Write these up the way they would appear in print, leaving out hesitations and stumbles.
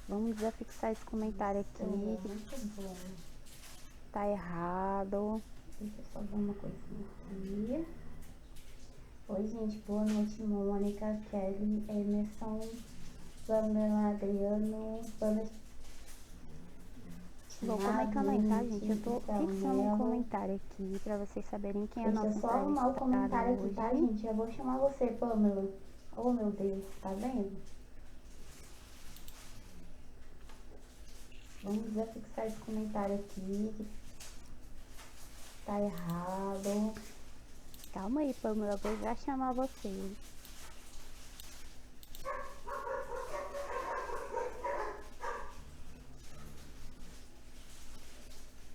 Vamos desafixar esse comentário aqui. Muito bom. Tá errado. Deixa eu só ver uma coisinha aqui. Oi, gente. Boa noite, Mônica, Kelly, Emerson, Pamela, Adriano, Pamela. Vou comentando aí, tá, gente? Eu tô fixando um comentário aqui pra vocês saberem quem é a nossa entrevistada. Deixa eu só arrumar o comentário aqui, tá, gente? Eu vou chamar você, Pamela. Oh, meu Deus, tá vendo? Vamos desafixar esse comentário aqui. Tá errado. Calma aí, Pamela, eu vou já chamar você.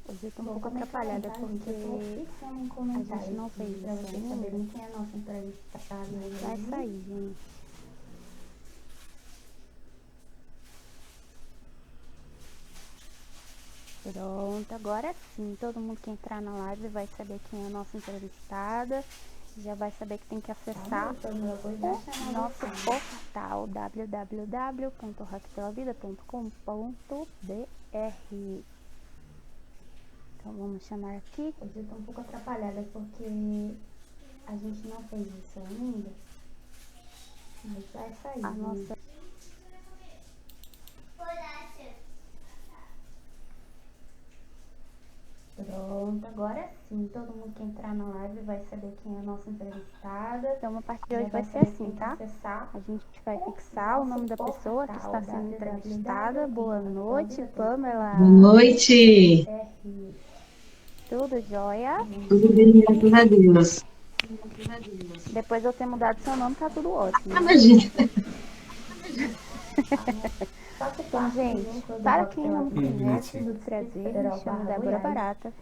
Hoje eu tô um pouco atrapalhada porque a gente não fez isso ainda. Quem é a nossa entrevistada? Vai sair, gente. Pronto, agora sim, todo mundo que entrar na live vai saber quem é a nossa entrevistada. Já vai saber que tem que acessar o nosso portal www.rockpelavida.com.br. Então vamos chamar aqui. Hoje eu tô um pouco atrapalhada porque a gente não fez isso ainda. Mas vai sair. A nossa... Pronto, agora sim, todo mundo que entrar na live vai saber quem é a nossa entrevistada. Então a partir de hoje vai ser assim, tá? A gente vai fixar o nome da pessoa que está sendo entrevistada. Boa noite, Pamela. Boa noite. Tudo jóia? Tudo bem, graças a Deus. Depois de eu ter mudado seu nome, tá tudo ótimo. Imagina. Então, gente, para quem não me conhece, muito prazer, me chamo Débora Barata.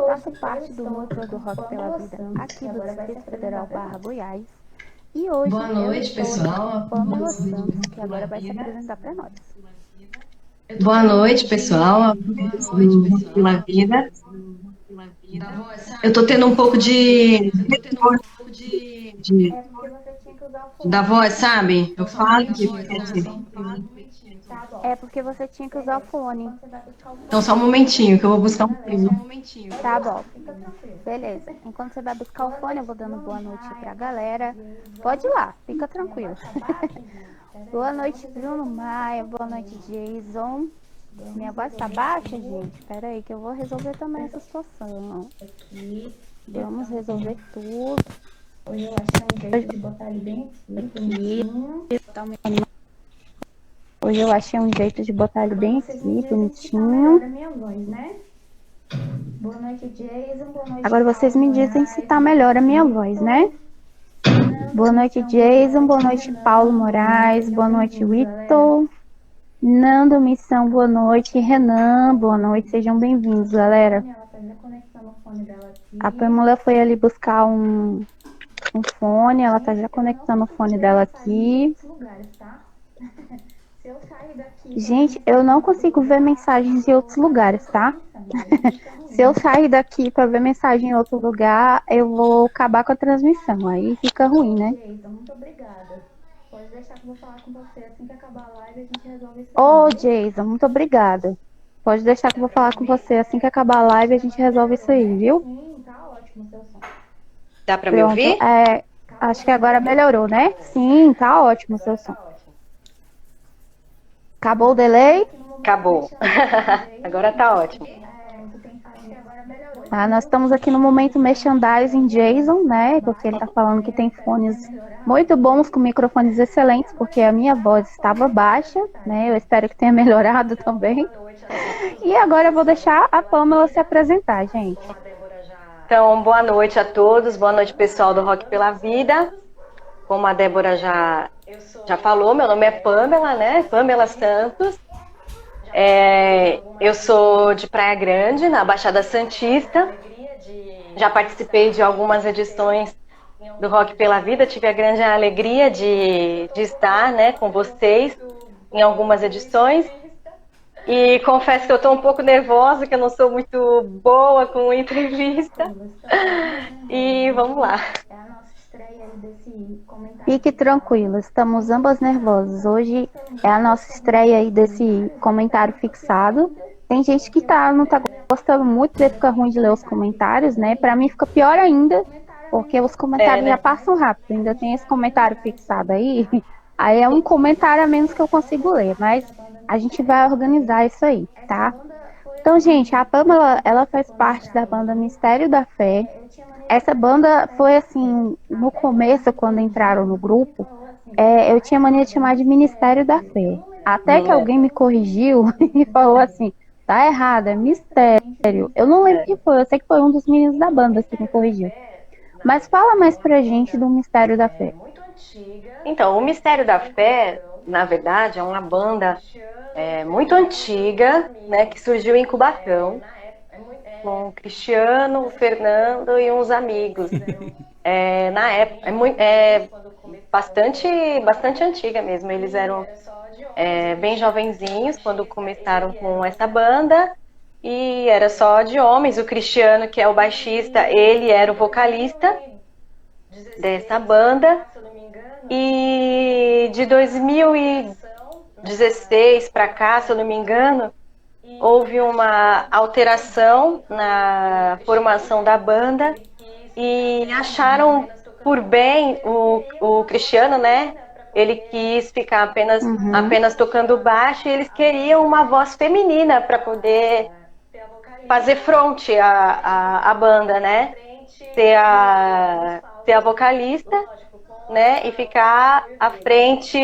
Faço parte do núcleo do Rock pela Vida aqui do Distrito Federal /Goiás. E hoje Boa noite, eu estou pessoal. aqui com Pamela Santos, que agora vai se apresentar para nós. Boa noite, pessoal. Pela vida. Eu tô tendo um pouco de É porque você tinha que usar o fone. da voz, sabe? Eu falo que É porque você tinha que usar o fone. então só um momentinho que eu vou buscar um fone. Tá bom. Beleza. Enquanto você vai buscar o fone, eu vou dando boa noite pra galera. Pode ir lá, fica tranquilo. Boa noite, Bruno Maia. Boa noite, Jason. Minha voz tá baixa, gente? Pera aí que eu vou resolver também essa situação. Vamos resolver tudo. Hoje eu achei um jeito de botar ele bem aqui. Hoje eu achei um jeito de botar ele bem aqui, Melhor bonitinho. a minha voz, né? Boa noite, Jason. Boa noite, Agora vocês me dizem se tá melhor a minha voz, né? Boa noite, Jason. Boa noite, Paulo Moraes. Boa noite, Vitor. Nando Missão, boa noite. Renan, boa noite. Sejam bem-vindos, galera. A Pamela foi ali buscar um fone. Ela tá já conectando o fone dela aqui. Gente, eu não consigo ver mensagens em outros lugares, tá? Se eu sair daqui para ver mensagem em outro lugar, eu vou acabar com a transmissão. Aí fica ruim, né? Muito obrigada. Pode deixar que eu vou falar com você assim que acabar a live, a gente resolve isso. Ô, Jason, muito obrigada. Pode deixar que eu vou falar com você assim que acabar a live, a gente resolve isso aí, viu? Sim, tá ótimo o seu som. Dá pra me ouvir? Acho que agora melhorou, né? Sim, tá ótimo o seu som. Acabou o delay? Acabou. Agora tá ótimo. Nós estamos aqui no momento merchandising Jason, né? Porque ele tá falando que tem fones muito bons com microfones excelentes, porque a minha voz estava baixa, né? Eu espero que tenha melhorado também. E agora eu vou deixar a Pamela se apresentar, gente. Então, boa noite a todos, boa noite, pessoal do Rock pela Vida. Como a Débora já falou, meu nome é Pamela, né? Pamela Santos. Eu sou de Praia Grande, na Baixada Santista. Já participei de algumas edições do Rock pela Vida. Tive a grande alegria de estar, né, com vocês em algumas edições. E confesso que eu estou um pouco nervosa, que eu não sou muito boa com entrevista. E vamos lá. Fique tranquila, estamos ambas nervosas. Hoje é a nossa estreia aí desse comentário fixado. Tem gente que não tá gostando muito, porque fica ruim de ler os comentários, né? Pra mim fica pior ainda, porque os comentários né? já passam rápido. Ainda tem esse comentário fixado aí. Aí é um comentário a menos que eu consigo ler, mas a gente vai organizar isso aí, tá? Então, gente, a Pamela, ela faz parte da banda Mistério da Fé. Essa banda foi assim, no começo, quando entraram no grupo, eu tinha mania de chamar de Ministério da Fé. Até que alguém me corrigiu e falou assim, tá errado, é mistério. Eu não lembro quem foi, eu sei que foi um dos meninos da banda que me corrigiu. Mas fala mais pra gente do Mistério da Fé. Então, o Mistério da Fé, na verdade, é uma banda muito antiga, né, que surgiu em Cubatão, com o Cristiano, o Fernando e uns amigos. Na época, bastante antiga mesmo. Eles eram bem jovenzinhos quando começaram com essa banda e era só de homens. O Cristiano, que é o baixista, ele era o vocalista dessa banda. E de 2016 para cá, se eu não me engano, houve uma alteração na formação da banda e acharam por bem o Cristiano, né? Ele quis ficar apenas tocando baixo e eles queriam uma voz feminina para poder fazer fronte à banda, né? Ser a vocalista, né? E ficar à frente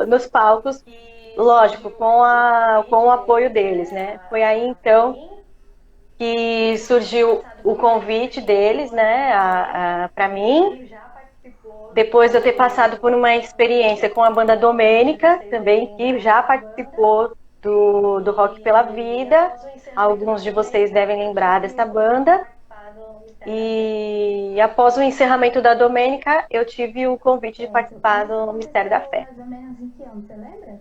nos palcos, lógico, com o apoio deles, né? Foi aí então que surgiu o convite deles, né, para mim, depois de eu ter passado por uma experiência com a banda Domênica, também, que já participou do Rock pela Vida. Alguns de vocês devem lembrar dessa banda. E após o encerramento da Domênica, eu tive o convite de participar do Mistério da Fé. Mais ou menos em que ano, você lembra?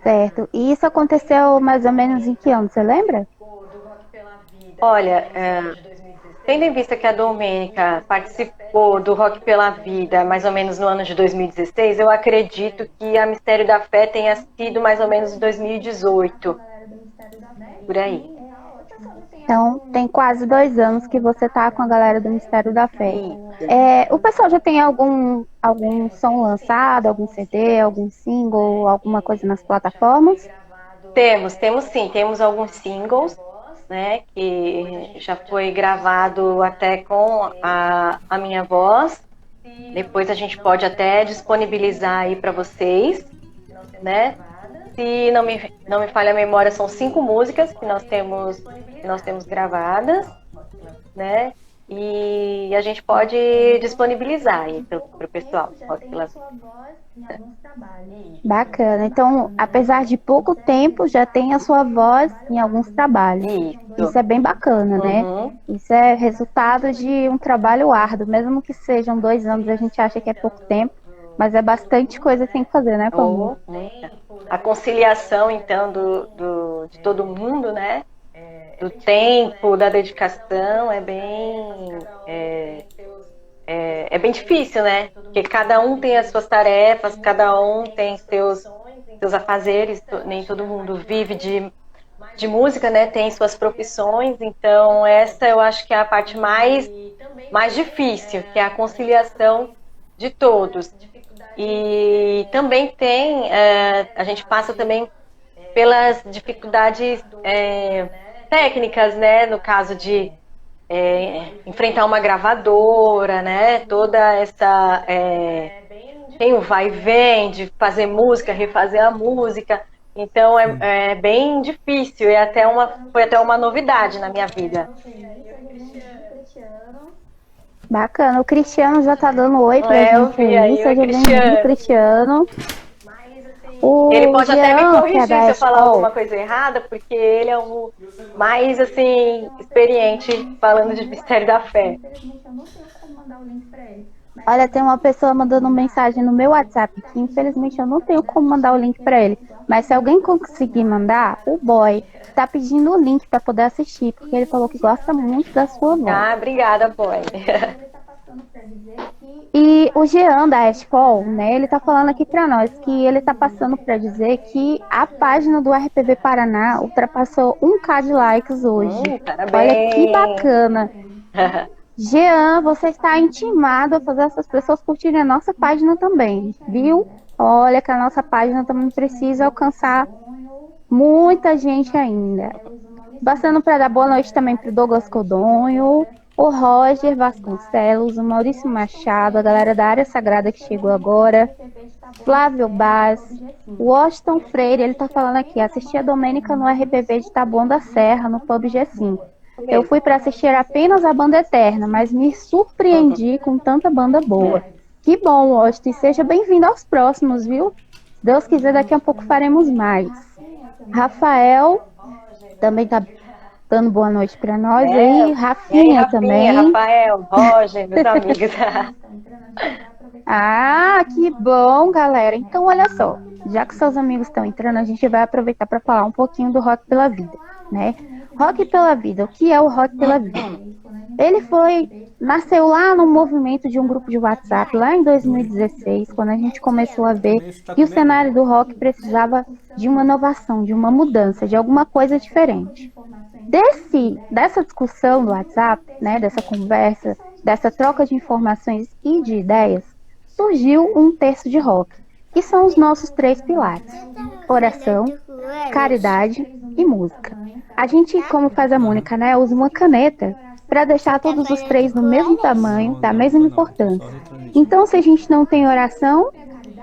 Certo. E isso aconteceu mais ou menos em que ano, você lembra? Olha, tendo em vista que a Domênica participou do Rock pela Vida mais ou menos no ano de 2016, eu acredito que a Mistério da Fé tenha sido mais ou menos em 2018, por aí. Então, tem quase 2 anos que você tá com a galera do Mistério da Fé. O pessoal já tem algum som lançado, algum CD, algum single, alguma coisa nas plataformas? Temos sim, temos alguns singles, né, que já foi gravado até com a minha voz. Depois a gente pode até disponibilizar aí para vocês, né? Se não me falha a memória, são 5 músicas que nós temos gravadas, né? E a gente pode disponibilizar aí para o pessoal. Bacana. Então, apesar de pouco tempo, já tem a sua voz em alguns trabalhos. Isso é bem bacana, né? Isso é resultado de um trabalho árduo. Mesmo que sejam 2 anos, a gente acha que é pouco tempo, mas é bastante coisa que tem que fazer, né, Pamela? A conciliação, então, de todo mundo, né? Do tempo, da dedicação, é bem difícil, né? Porque cada um tem as suas tarefas, cada um tem seus afazeres, nem todo mundo vive de música, né? Tem suas profissões, então essa eu acho que é a parte mais difícil, que é a conciliação de todos. E também a gente passa também pelas dificuldades técnicas, né? No caso de enfrentar uma gravadora, né? Toda essa tem o vai e vem de fazer música, refazer a música. Então é bem difícil, foi até uma novidade na minha vida. Bacana, o Cristiano já tá dando oi pra gente aí, seja bem-vindo, Cristiano. Ele pode até me corrigir se eu falar alguma coisa errada, porque ele é o mais, assim, experiente falando de Mistério da Fé. Olha, tem uma pessoa mandando mensagem no meu WhatsApp, que infelizmente eu não tenho como mandar o link pra ele. Mas se alguém conseguir mandar, o boy tá pedindo o link pra poder assistir, porque ele falou que gosta muito da sua voz. Ah, obrigada, boy. E o Jean da Ashfall, né, ele tá falando aqui para nós que ele tá passando para dizer que a página do RPV Paraná ultrapassou 1K de likes hoje. Olha que Parabéns! bacana. Jean, você está intimado a fazer essas pessoas curtirem a nossa página também, viu? Olha que a nossa página também precisa alcançar muita gente ainda. Bastando para dar boa noite também para o Douglas Codonho, o Roger Vasconcelos, o Maurício Machado, a galera da área sagrada que chegou agora, Flávio Baz, Washington Freire, ele tá falando aqui, assisti a Domênica no RPV de Taboão da Serra, no Pub G5. Eu fui para assistir apenas a banda Eterna, mas me surpreendi com tanta banda boa. Que bom, Washington, e seja bem-vindo aos próximos, viu? Se Deus quiser, daqui a pouco faremos mais. Rafael também tá dando boa noite para nós aí. Rafinha, também. Rafael, Roger, meus amigos. Ah, que bom, galera. Então, olha só, já que seus amigos estão entrando, a gente vai aproveitar para falar um pouquinho do Rock pela Vida, né? Rock pela Vida, o que é o Rock pela Vida? Ele nasceu lá no movimento de um grupo de WhatsApp, lá em 2016, quando a gente começou a ver que o cenário do rock precisava de uma inovação, de uma mudança, de alguma coisa diferente. Dessa discussão do WhatsApp, né, dessa conversa, dessa troca de informações e de ideias, surgiu um terço de rock, que são os nossos 3 pilares: oração, caridade e música. A gente, como faz a Mônica, né, usa uma caneta para deixar todos os 3 no mesmo tamanho, da mesma importância. Então, se a gente não tem oração,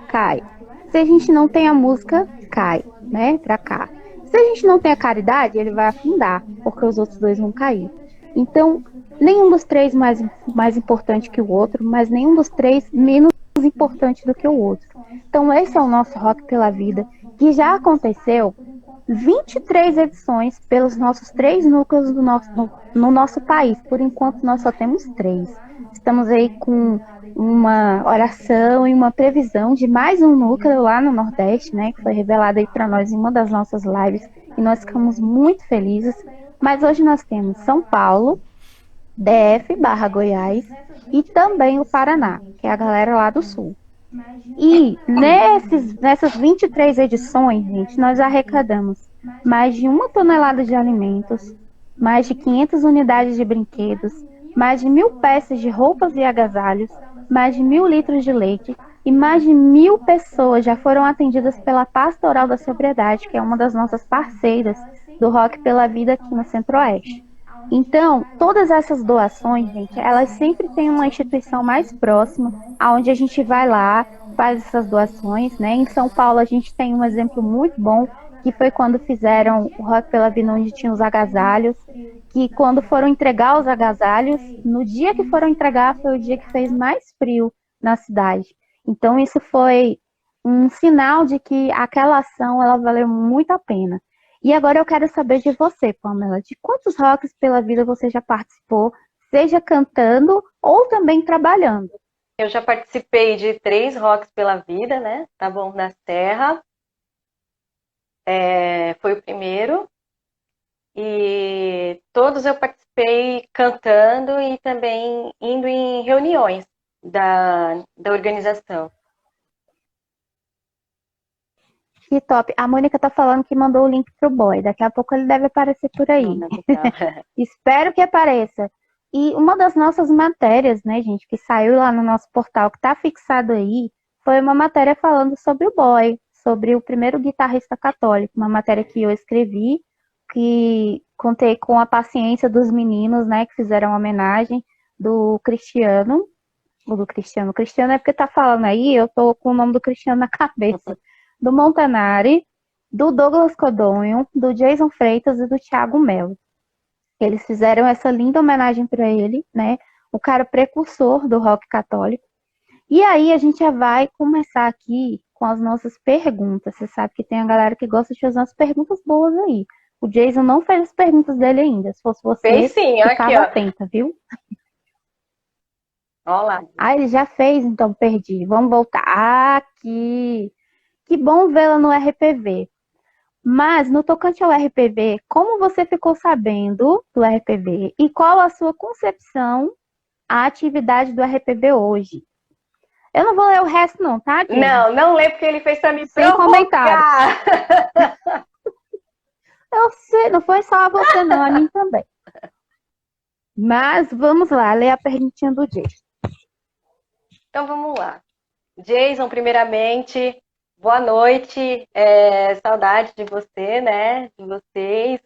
cai. Se a gente não tem a música, cai, né, para cá. Se a gente não tem a caridade, ele vai afundar, porque os outros 2 vão cair. Então, nenhum dos 3 mais importante que o outro, mas nenhum dos 3 menos importante do que o outro. Então, esse é o nosso Rock pela Vida, que já aconteceu 23 edições pelos nossos 3 núcleos no nosso país. Por enquanto, nós só temos 3. Estamos aí com uma oração e uma previsão de mais um núcleo lá no Nordeste, né, que foi revelado aí para nós em uma das nossas lives, e nós ficamos muito felizes. Mas hoje nós temos São Paulo, DF/Goiás e também o Paraná, que é a galera lá do Sul. E nessas 23 edições, gente, nós arrecadamos mais de 1 tonelada de alimentos, mais de 500 unidades de brinquedos, mais de 1.000 peças de roupas e agasalhos, mais de 1.000 litros de leite e mais de 1.000 pessoas já foram atendidas pela Pastoral da Sobriedade, que é uma das nossas parceiras do Rock pela Vida aqui no Centro-Oeste. Então, todas essas doações, gente, elas sempre têm uma instituição mais próxima, aonde a gente vai lá, faz essas doações, né? Em São Paulo, a gente tem um exemplo muito bom, que foi quando fizeram o Rock pela Vida, onde tinha os agasalhos, que quando foram entregar os agasalhos, no dia que foram entregar, foi o dia que fez mais frio na cidade. Então, isso foi um sinal de que aquela ação, ela valeu muito a pena. E agora eu quero saber de você, Pamela, de quantos rocks pela vida você já participou, seja cantando ou também trabalhando? Eu já participei de 3 rocks pela vida, né? Taboão da Serra. Foi o primeiro. E todos eu participei cantando e também indo em reuniões da organização. Que top. A Mônica tá falando que mandou o link pro boy. Daqui a pouco ele deve aparecer por aí. Espero que apareça. E uma das nossas matérias, né, gente, que saiu lá no nosso portal, que tá fixado aí, foi uma matéria falando sobre o boy, sobre o primeiro guitarrista católico. Uma matéria que eu escrevi, que contei com a paciência dos meninos, né, que fizeram uma homenagem do Cristiano. Ou do Cristiano. O Cristiano é porque tá falando aí, eu tô com o nome do Cristiano na cabeça. Do Montanari, do Douglas Codonho, do Jason Freitas e do Thiago Melo. Eles fizeram essa linda homenagem para ele, né? O cara precursor do rock católico. E aí a gente já vai começar aqui com as nossas perguntas. Você sabe que tem a galera que gosta de fazer umas perguntas boas aí. O Jason não fez as perguntas dele ainda. Se fosse você, sim, ficava aqui, atenta, viu? Olá. Ah, ele já fez, então perdi. Vamos voltar aqui. Que bom vê-la no RPV. Mas, no tocante ao RPV, como você ficou sabendo do RPV? E qual a sua concepção a atividade do RPB hoje. Eu não vou ler o resto não, tá, Diego? Não, não lê porque ele fez pra me Sem provocar. Eu sei, não foi só a você não, a mim também. Mas vamos lá, ler a perguntinha do Jason. Então vamos lá. Jason, primeiramente, boa noite. Saudade de você, né? De vocês.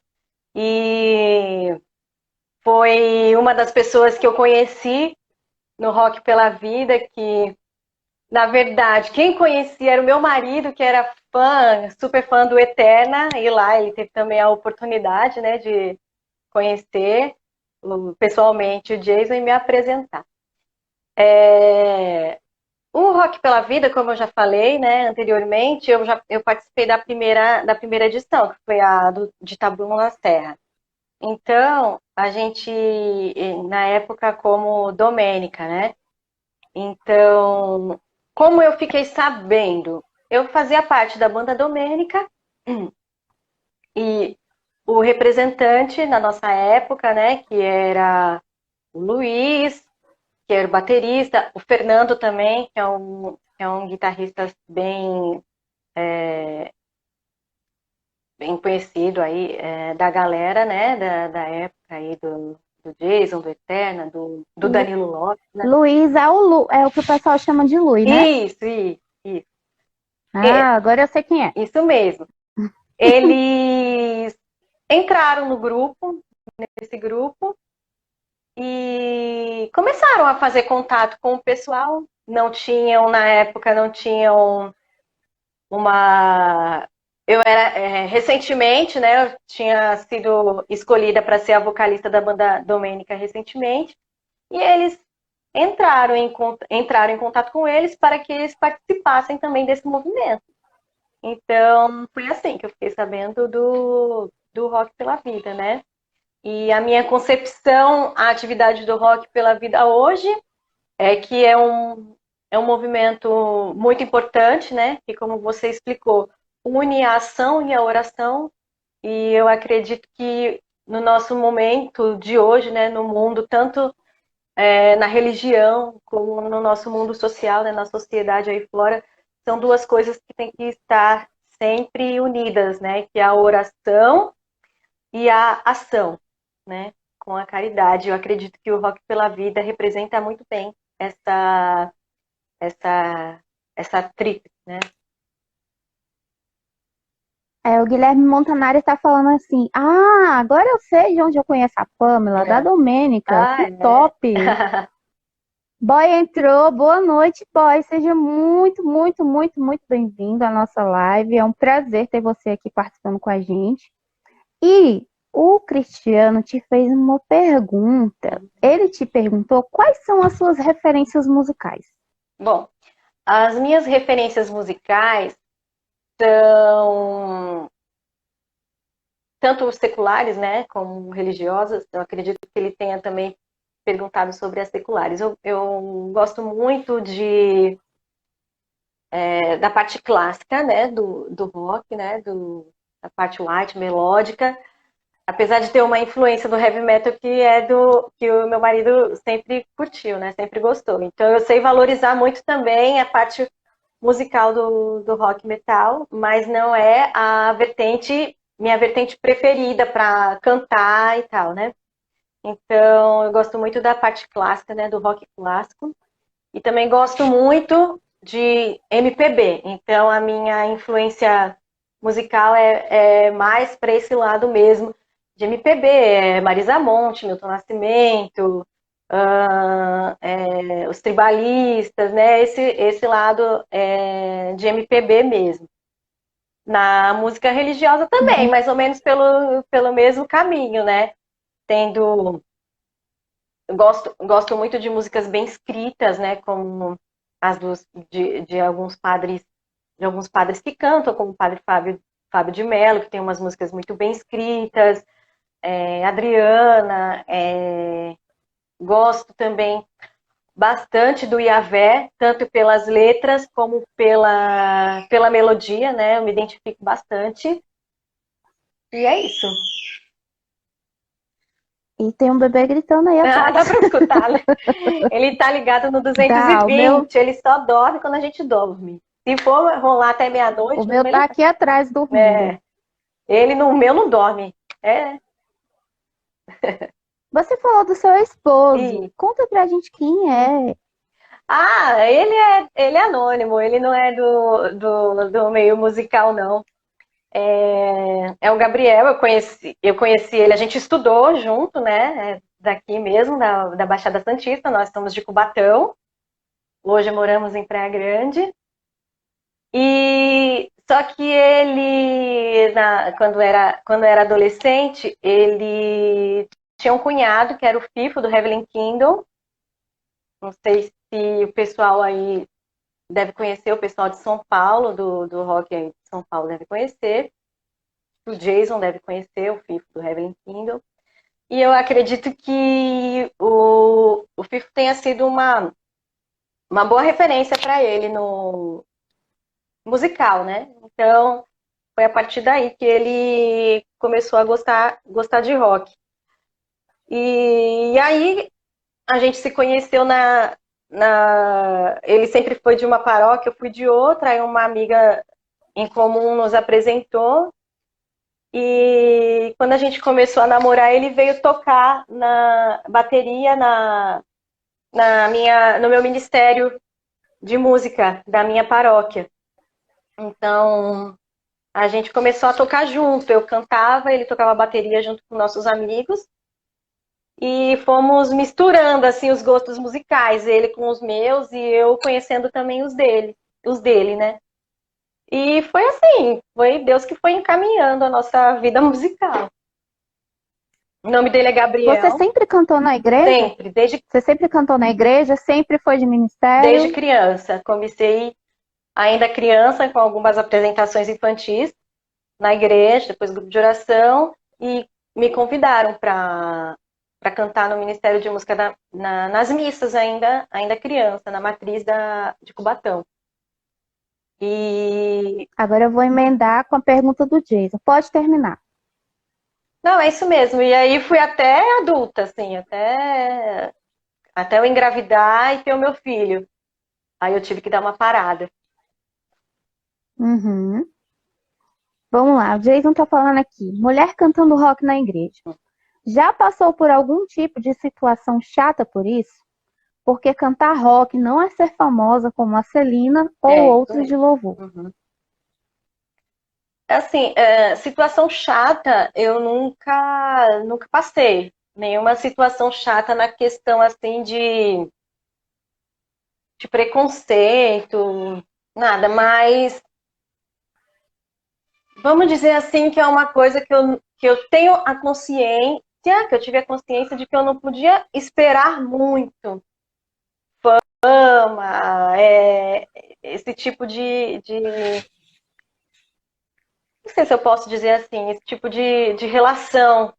E foi uma das pessoas que eu conheci no Rock pela Vida, que, na verdade, quem conhecia era o meu marido, que era fã, super fã do Eterna, e lá ele teve também a oportunidade, né, de conhecer pessoalmente o Jason e me apresentar. O Rock pela Vida, como eu já falei, né, anteriormente, eu participei da primeira edição, que foi a de Tabu na Serra. Então, a gente, na época, como Domênica, né? Então, como eu fiquei sabendo, eu fazia parte da banda Domênica e o representante na nossa época, né, que era o Luiz, que era o baterista, o Fernando também, que é um guitarrista bem conhecido aí da galera, né, da época aí do Jason, do Eterna, do Danilo Lopes, né? Luiz é o que o pessoal chama de Luiz, né? Isso. Agora eu sei quem é. Isso mesmo. Eles entraram nesse grupo, e começaram a fazer contato com o pessoal. Na época, não tinham uma... recentemente, né, eu tinha sido escolhida para ser a vocalista da banda Domênica recentemente, e eles entraram em contato com eles para que eles participassem também desse movimento. Então, foi assim que eu fiquei sabendo do Rock pela Vida, né? E a minha concepção, a atividade do Rock pela Vida hoje é que é um movimento muito importante, né? Que, como você explicou, une a ação e a oração. E eu acredito que no nosso momento de hoje, né, no mundo, tanto na religião como no nosso mundo social, né, na sociedade aí fora, são duas coisas que têm que estar sempre unidas, né? Que é a oração e a ação, né? Com a caridade. Eu acredito que o Rock pela Vida representa muito bem essa, essa tríplice, né? O Guilherme Montanari está falando assim: agora eu sei de onde eu conheço a Pamela, da Domênica. Que top! Boy entrou, boa noite, Boy. Seja muito, muito, muito, muito bem-vindo à nossa live. É um prazer ter você aqui participando com a gente. E o Cristiano te fez uma pergunta. Ele te perguntou quais são as suas referências musicais. Bom, as minhas referências musicais são tanto seculares, né, como religiosas. Eu acredito que ele tenha também perguntado sobre as seculares. Eu gosto muito da parte clássica, né, do rock, né, da parte white, melódica, apesar de ter uma influência do heavy metal que o meu marido sempre curtiu, né, sempre gostou. Então eu sei valorizar muito também a parte musical do rock metal, mas não é minha vertente preferida para cantar e tal, né? Então, eu gosto muito da parte clássica, né, do rock clássico. E também gosto muito de MPB. Então, a minha influência musical é mais para esse lado mesmo de MPB. Marisa Monte, Milton Nascimento, os tribalistas, né? Esse lado de MPB mesmo. Na música religiosa também, mais ou menos pelo mesmo caminho, né? Gosto muito de músicas bem escritas, né? Como as de alguns padres que cantam, como o padre Fábio de Mello, que tem umas músicas muito bem escritas, Adriana, gosto também bastante do Yahvé, tanto pelas letras como pela melodia, né? Eu me identifico bastante. E é isso. E tem um bebê gritando aí Ah, atrás. dá pra escutar, né? Ele tá ligado no Dá, 220, ele só dorme quando a gente dorme. Se for rolar até o meia-noite, meu ele tá tá. aqui atrás dormindo. É, ele no meu não dorme. É, Você falou do seu esposo. e Conta pra gente quem é. ele é anônimo, ele não é do meio musical, não. É o Gabriel, eu conheci ele, a gente estudou junto, né? Daqui mesmo, da Baixada Santista, nós somos de Cubatão, hoje moramos em Praia Grande. E só que ele, quando era adolescente, ele tinha um cunhado que era o Fifo do Heavenly Kingdom. Não sei se o pessoal aí deve conhecer, o pessoal de São Paulo, do rock aí de São Paulo deve conhecer. O Jason deve conhecer, o Fifo do Heavenly Kingdom. E eu acredito que o Fifo tenha sido uma boa referência para ele no musical, né? Então, foi a partir daí que ele começou a gostar de rock. E aí a gente se conheceu ele sempre foi de uma paróquia, eu fui de outra, aí uma amiga em comum nos apresentou. E quando a gente começou a namorar, ele veio tocar na bateria no meu ministério de música da minha paróquia. Então, a gente começou a tocar junto. Eu cantava, ele tocava bateria junto com nossos amigos. E fomos misturando assim os gostos musicais, ele com os meus e eu conhecendo também os dele, né? E foi assim, foi Deus que foi encaminhando a nossa vida musical. O nome dele é Você Gabriel, sempre cantou na igreja? sempre, desde, Você sempre cantou na igreja? Sempre foi de desde ministério? criança. Comecei ainda criança com algumas apresentações infantis na igreja, depois grupo de oração, e me convidaram para cantar no Ministério de Música nas missas ainda criança, na matriz de Cubatão. E Agora eu vou emendar com a pergunta do Jason. Pode terminar. não, é isso mesmo. E aí fui até adulta, assim, até eu engravidar e ter o meu filho. Aí eu tive que dar uma parada. Uhum. Vamos lá, o Jason tá falando aqui. Mulher cantando rock na igreja. Já passou por algum tipo de situação chata por isso? Porque cantar rock não é ser famosa como a Celina ou Isso outros de mesmo. louvor. Uhum. Assim, situação chata, eu nunca passei. Nenhuma situação chata na questão, assim, de preconceito, nada. Mas vamos dizer assim que é uma coisa que eu tenho a consciência, que eu tive a consciência de que eu não podia esperar muito fama, esse tipo não sei se eu posso dizer assim, esse tipo de relação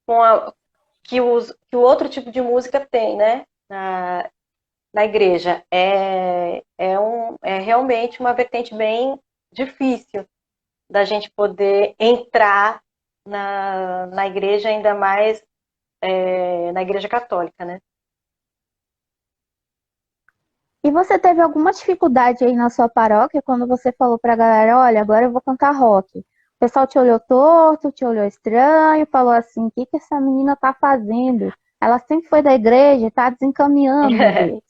com que o outro tipo de música tem, né? Na igreja. É realmente uma vertente bem difícil da gente poder entrar na igreja, ainda mais na igreja católica, né? E você teve alguma dificuldade aí na sua paróquia quando você falou pra galera, olha, agora eu vou cantar rock? O pessoal te olhou torto, te olhou estranho, falou assim, o que que essa menina tá fazendo? Ela sempre foi da igreja, tá desencaminhando o inglês.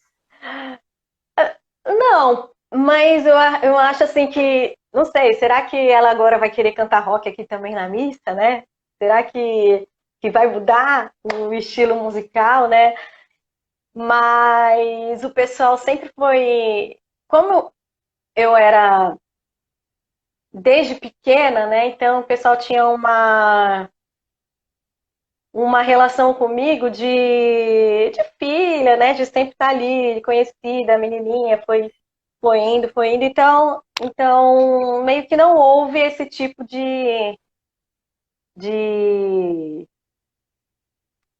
Não, mas eu acho assim que, não sei, será que ela agora vai querer cantar rock aqui também na missa, né? Será que vai mudar o estilo musical, né? Mas o pessoal sempre foi. Como eu era desde pequena, né? Então o pessoal tinha uma relação comigo de filha, né? De sempre estar ali, conhecida, a menininha, foi indo, foi indo. Então meio que não houve esse tipo de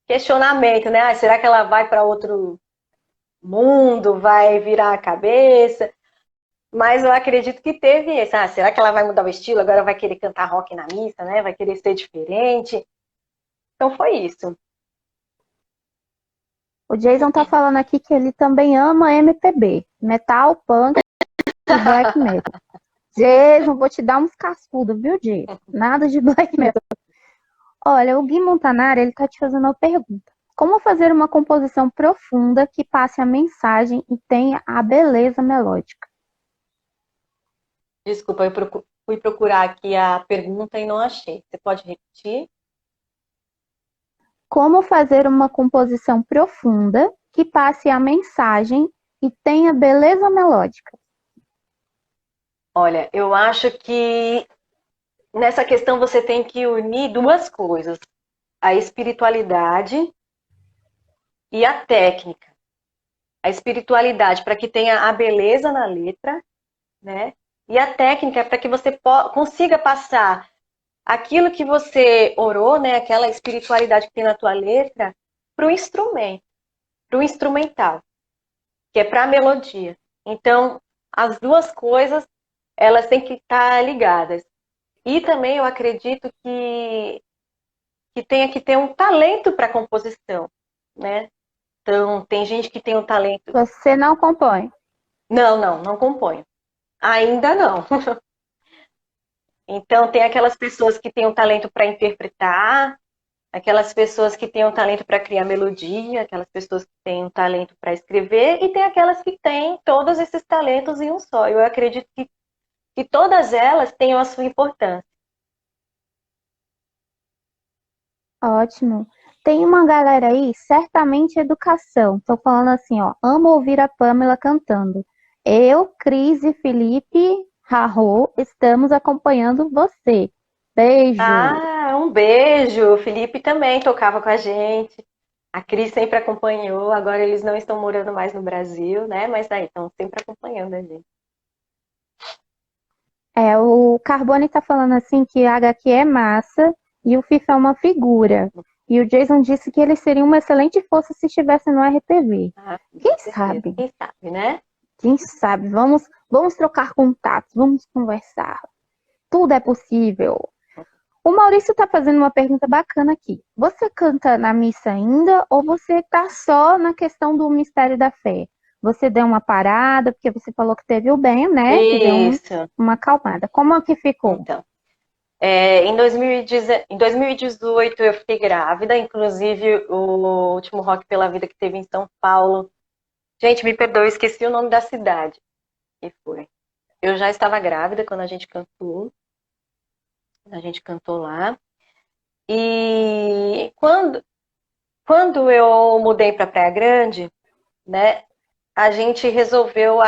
questionamento, né? Ah, será que ela vai para outro mundo, vai virar a cabeça? Mas eu acredito que teve esse. Ah, será que ela vai mudar o estilo? Agora vai querer cantar rock na missa, né? Vai querer ser diferente. Então foi isso. O Jason tá falando aqui que ele também ama MPB, metal, punk e black metal. Jason, vou te dar uns cascudos, viu, Jason? Nada de black metal. Olha, o Gui Montanari, ele tá te fazendo uma pergunta. Como fazer uma composição profunda que passe a mensagem e tenha a beleza melódica? Desculpa, fui procurar aqui a pergunta e não achei. Você pode repetir? Como fazer uma composição profunda que passe a mensagem e tenha beleza melódica? Olha, eu acho que nessa questão você tem que unir duas coisas: a espiritualidade e a técnica. A espiritualidade para que tenha a beleza na letra, né? E a técnica para que você consiga passar aquilo que você orou, né? Aquela espiritualidade que tem na tua letra, para o instrumento, para o instrumental, que é para a melodia. Então, as duas coisas, elas têm que estar ligadas. E também eu acredito que tenha que ter um talento para composição, né? Então, tem gente que tem um talento. Você não compõe. Não componho. Ainda não. Então, tem aquelas pessoas que têm um talento para interpretar, aquelas pessoas que têm um talento para criar melodia, aquelas pessoas que têm um talento para escrever, e tem aquelas que têm todos esses talentos em um só. Eu acredito que todas elas tenham a sua importância. Ótimo. Tem uma galera aí, certamente educação. Tô falando assim, ó. Amo ouvir a Pamela cantando. Eu, Cris e Felipe Rarro estamos acompanhando você. Beijo. Ah, um beijo! O Felipe também tocava com a gente. A Cris sempre acompanhou. Agora eles não estão morando mais no Brasil, né? Mas aí estão sempre acompanhando a gente. O Carbone tá falando assim que a HQ é massa e o FIFA é uma figura. E o Jason disse que ele seria uma excelente força se estivesse no RTV. Ah, Quem sabe? quem sabe, né? Quem sabe? Vamos trocar contatos, vamos conversar. Tudo é possível. O Maurício está fazendo uma pergunta bacana aqui. Você canta na missa ainda ou você está só na questão do mistério da fé? Você deu uma parada, porque você falou que teve o bem, né? Que deu Isso. uma acalmada. Como é que ficou? Então, em 2018 eu fiquei grávida, inclusive o último Rock pela Vida que teve em São Paulo. Gente, me perdoe, eu esqueci o nome da cidade que foi. Eu já estava grávida quando a gente cantou. A gente cantou lá. E quando eu mudei para Praia Grande, né, a gente resolveu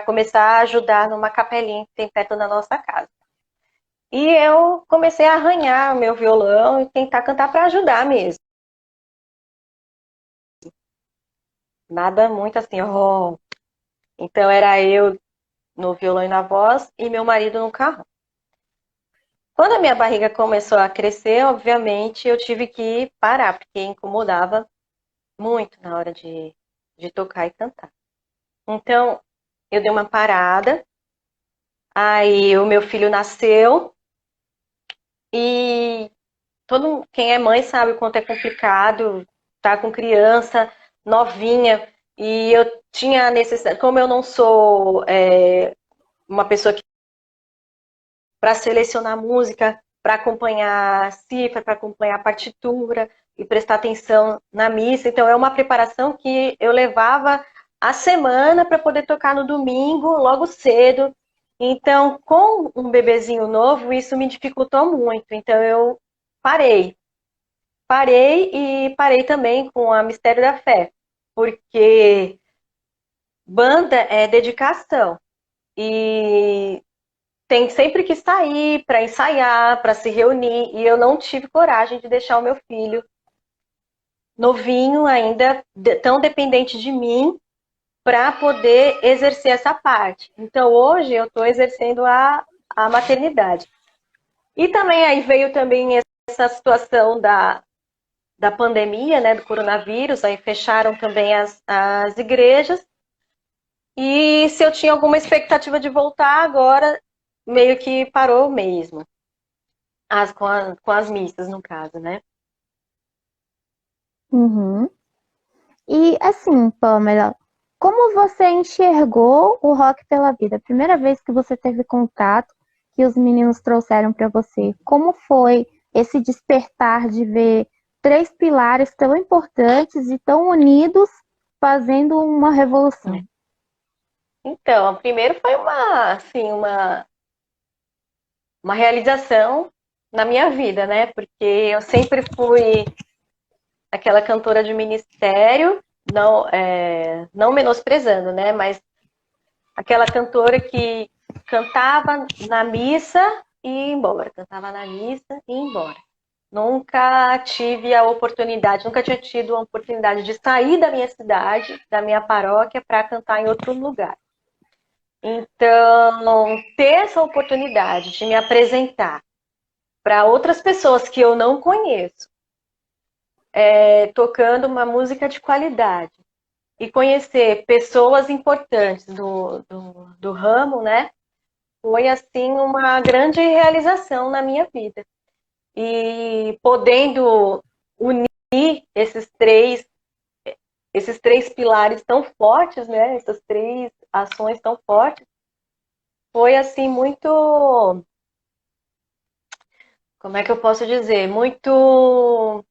começar a ajudar numa capelinha que tem perto da nossa casa. E eu comecei a arranhar o meu violão e tentar cantar para ajudar mesmo. Nada muito assim, ó. Então era eu no violão e na voz e meu marido no carro. Quando a minha barriga começou a crescer, obviamente eu tive que parar, porque incomodava muito na hora de tocar e cantar. Então, eu dei uma parada, aí o meu filho nasceu e quem é mãe sabe o quanto é complicado estar com criança novinha. E eu tinha a necessidade, como eu não sou uma pessoa que para selecionar música, para acompanhar a cifra, para acompanhar a partitura e prestar atenção na missa. Então é uma preparação que eu levava a semana para poder tocar no domingo, logo cedo. Então, com um bebezinho novo, isso me dificultou muito. Então eu parei. Parei também com a Mistério da Fé, porque banda é dedicação. E tem sempre que sair para ensaiar, para se reunir, e eu não tive coragem de deixar o meu filho novinho ainda, tão dependente de mim, para poder exercer essa parte. Então hoje eu estou exercendo a maternidade. E também aí veio também essa situação da pandemia, né, do coronavírus, aí fecharam também as igrejas, e se eu tinha alguma expectativa de voltar agora, meio que parou mesmo. Com as missas, no caso, né? Uhum. E assim, Pamela, como você enxergou o Rock pela Vida? A primeira vez que você teve contato, que os meninos trouxeram para você, como foi esse despertar de ver três pilares tão importantes e tão unidos fazendo uma revolução? Então, primeiro foi assim, uma realização na minha vida, né? Porque eu sempre fui aquela cantora de ministério, não menosprezando, né? Mas aquela cantora que cantava na missa e ia embora, cantava na missa e ia embora. Nunca tive a oportunidade, nunca tinha tido a oportunidade de sair da minha cidade, da minha paróquia, para cantar em outro lugar. Então, ter essa oportunidade de me apresentar para outras pessoas que eu não conheço, tocando uma música de qualidade, e conhecer pessoas importantes do ramo, né? Foi, assim, uma grande realização na minha vida. E podendo unir esses três pilares tão fortes, né? Essas três ações tão fortes, foi, assim, muito... Como é que eu posso dizer? Muito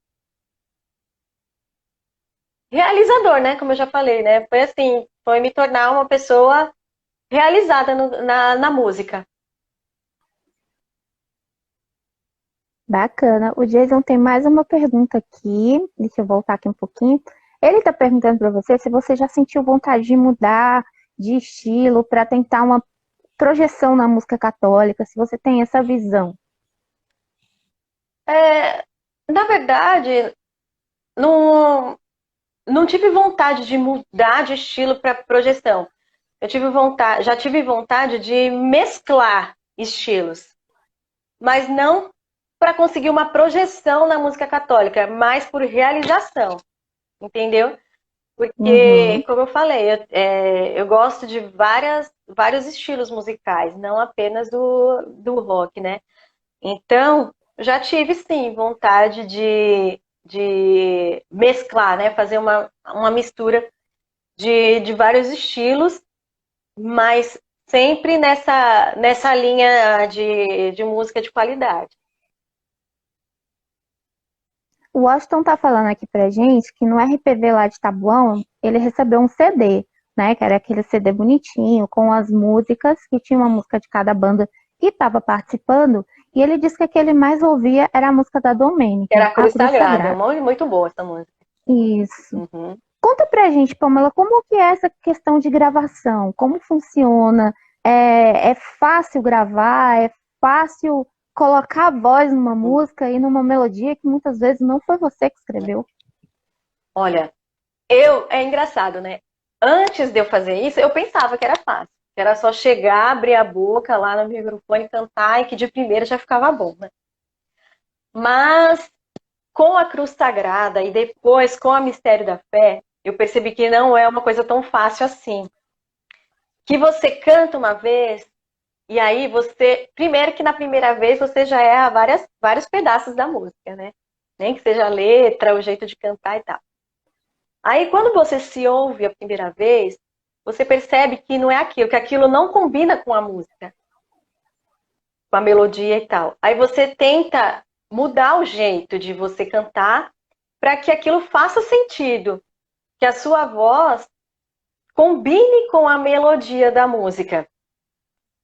realizador, né? Como eu já falei, né? Foi assim, foi me tornar uma pessoa realizada na música. Bacana. O Jason tem mais uma pergunta aqui. Deixa eu voltar aqui um pouquinho. Ele está perguntando para você se você já sentiu vontade de mudar de estilo para tentar uma projeção na música católica, se você tem essa visão. Na verdade, não, não tive vontade de mudar de estilo para projeção. Já tive vontade de mesclar estilos, mas não para conseguir uma projeção na música católica, mas por realização, entendeu? Porque, como eu falei, eu gosto de vários estilos musicais, não apenas do rock, né? Então, já tive, sim, vontade de mesclar, né? Fazer uma mistura de vários estilos, mas sempre nessa linha de música de qualidade. O Washington tá falando aqui pra gente que no RPV lá de Tabuão, ele recebeu um CD, né? Que era aquele CD bonitinho, com as músicas, que tinha uma música de cada banda que estava participando, e ele disse que a que ele mais ouvia era a música da Domênica, Era a Cruz Sagrada, Sagrada. muito boa essa música. Isso. Uhum. Conta pra gente, Pamela, como que é essa questão de gravação? Como funciona? É fácil gravar? É fácil colocar a voz numa música e numa melodia que muitas vezes não foi você que escreveu? Olha, é engraçado, né? Antes de eu fazer isso, eu pensava que era fácil. Que era só chegar, abrir a boca lá no microfone, cantar e que de primeira já ficava bom, né? Mas com a Cruz Sagrada e depois com a Mistério da Fé, eu percebi que não é uma coisa tão fácil assim. Que você canta uma vez e aí primeiro que na primeira vez você já erra vários pedaços da música, né? Nem que seja a letra, o jeito de cantar e tal. Aí quando você se ouve a primeira vez, você percebe que não é aquilo, que aquilo não combina com a música, com a melodia e tal. Aí você tenta mudar o jeito de você cantar para que aquilo faça sentido, que a sua voz combine com a melodia da música.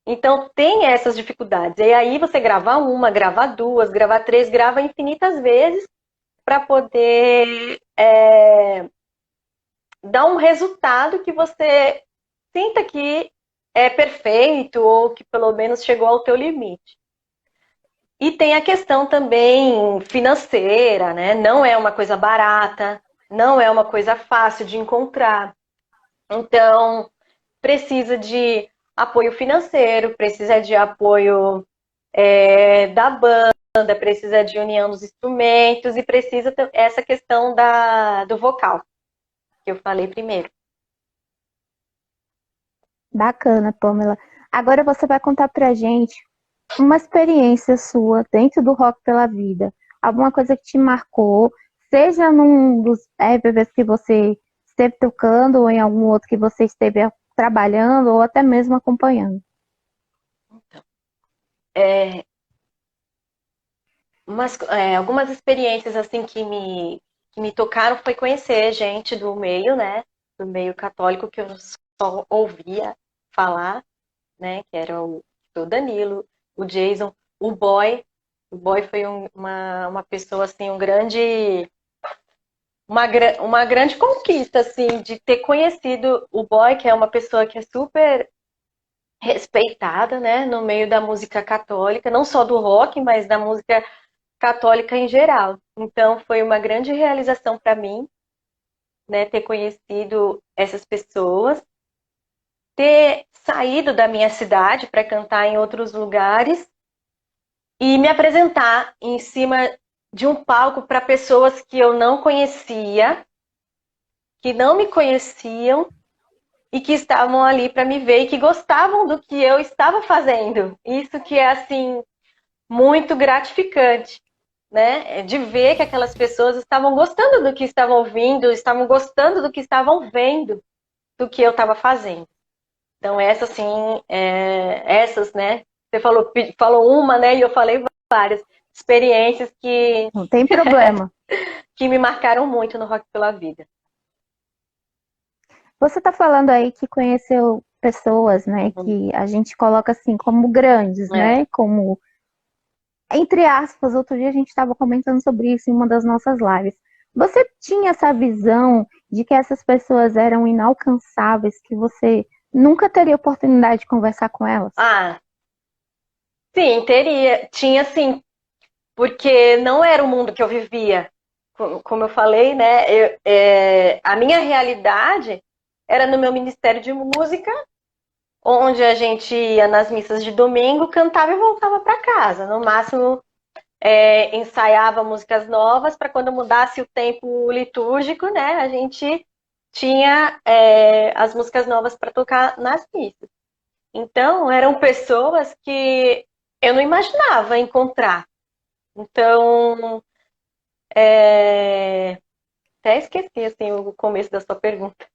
Então tem essas dificuldades. E aí você grava uma, grava duas, grava três, grava infinitas vezes para poder dar um resultado que você sinta que é perfeito ou que pelo menos chegou ao teu limite. E tem a questão também financeira, né? Não é uma coisa barata, não é uma coisa fácil de encontrar. Então, precisa de apoio financeiro, precisa de apoio da banda, precisa de união dos instrumentos e precisa essa questão do vocal, que eu falei primeiro. Bacana, Pamela. Agora você vai contar pra gente uma experiência sua dentro do Rock pela Vida. Alguma coisa que te marcou, seja num dos RPVs que você esteve tocando, ou em algum outro que você esteve trabalhando, ou até mesmo acompanhando? É, algumas experiências assim que me tocaram foi conhecer gente do meio, né? Do meio católico que eu só ouvia falar, né? Que era o Danilo, o Jason, o Boy. O Boy foi uma pessoa assim, uma grande conquista assim de ter conhecido o Boy, que é uma pessoa que é super respeitada, né? No meio da música católica, não só do rock, mas da música católica em geral. Então foi uma grande realização para mim, né, ter conhecido essas pessoas, ter saído da minha cidade para cantar em outros lugares e me apresentar em cima de um palco para pessoas que eu não conhecia, que não me conheciam e que estavam ali para me ver e que gostavam do que eu estava fazendo. Isso que é assim muito gratificante, né? De ver que aquelas pessoas estavam gostando do que estavam ouvindo, estavam gostando do que estavam vendo, do que eu estava fazendo. Então, essas, né? Você falou uma, né? E eu falei várias experiências Não tem problema. que me marcaram muito no Rock pela Vida. Você está falando aí que conheceu pessoas, né, que a gente coloca assim como grandes, né, como, entre aspas, outro dia a gente estava comentando sobre isso em uma das nossas lives. Você tinha essa visão de que essas pessoas eram inalcançáveis, que você nunca teria oportunidade de conversar com elas? Ah, sim, teria. Tinha sim, porque não era o mundo que eu vivia. Como eu falei, né? A minha realidade era no meu ministério de música, onde a gente ia nas missas de domingo, cantava e voltava para casa. No máximo, ensaiava músicas novas para quando mudasse o tempo litúrgico, né? A gente tinha as músicas novas para tocar nas missas. Então, eram pessoas que eu não imaginava encontrar. Então, até esqueci assim, o começo da sua pergunta.